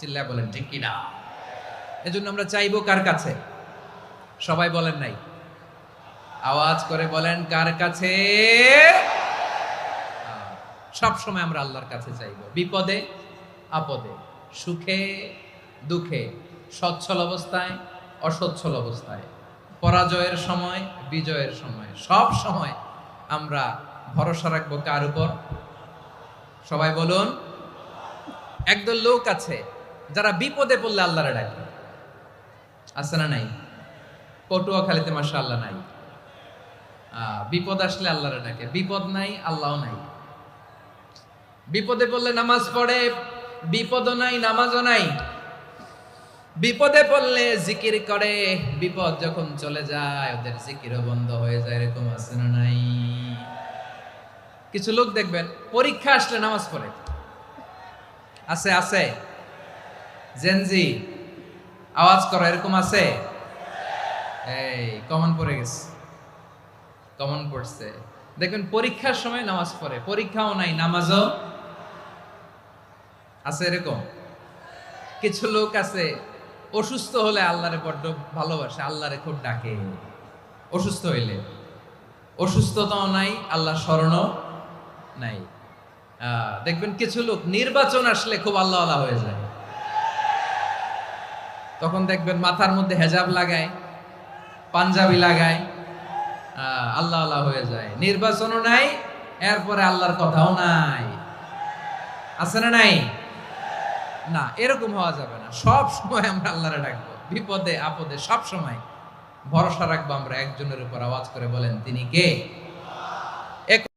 চিল্লায় বলেন ঠিক কিনা? এজন্য আমরা চাইবো কার কাছে? সবাই বলেন নাই, আওয়াজ করে বলেন কার কাছে? সব সময় আমরা আল্লাহর কাছে চাইবো, বিপদে আপদে, সুখে দুঃখে, সচ্ছল অবস্থায় অসচ্ছল অবস্থায়, পরাজয়ের সময় বিজয়ের সময়, সব সময় আমরা ভরসা রাখবো কার উপর? সবাই বলুন। একদল লোক আছে যারা বিপদে পড়লে আল্লাহরে ডাকে, আছে না নাই? পটুয়াখালীতে মাশাআল্লাহ নাই। বিপদ আসলে আল্লাহরে ডাকে, বিপদ নাই আল্লাহও নাই। বিপদে পড়লে নামাজ পড়ে, বিপদও নাই নামাজও নাই। বিপদে পড়লে জিকির করে, বিপদ যখন চলে যায় ওদের জিকিরও বন্ধ হয়ে যায়। এরকম আছে না নাই? কিছু লোক দেখবেন পরীক্ষা আসলে নামাজ পড়ে, আছে আছে। জেনজি আওয়াজ করো, এরকম আছে? এই কমন পড়ে গেছে, কমন পড়ছে। দেখবেন পরীক্ষার সময় নামাজ পড়ে, পরীক্ষাও নাই নামাজও আছে। এরকম কিছু লোক আছে অসুস্থ হলে আল্লাহরে বড্ড ভালোবাসে, আল্লাহরে খুব ডাকে। অসুস্থ হইলে অসুস্থতাও নাই, আল্লাহ স্মরণও নাই। দেখবেন কিছু লোক নির্বাচন আসলে খুব আল্লাহ আল্লাহ হয়ে যায়। তখন দেখবেন মাথার মধ্যে হেজাব লাগায়, পাঞ্জাবি লাগায়, আল্লাহ আল্লাহ হয়ে যায়। নির্বাচনও নাই, এরপরে আল্লাহর কথাও নাই। আছে না নাই? না, এরকম হওয়া যাবে না। সব সময় আমরা আল্লাহরে ডাকবো, বিপদে আপদে সব সময় ভরসা রাখবো আমরা একজনের উপর। আওয়াজ করে বলেন তিনি কে?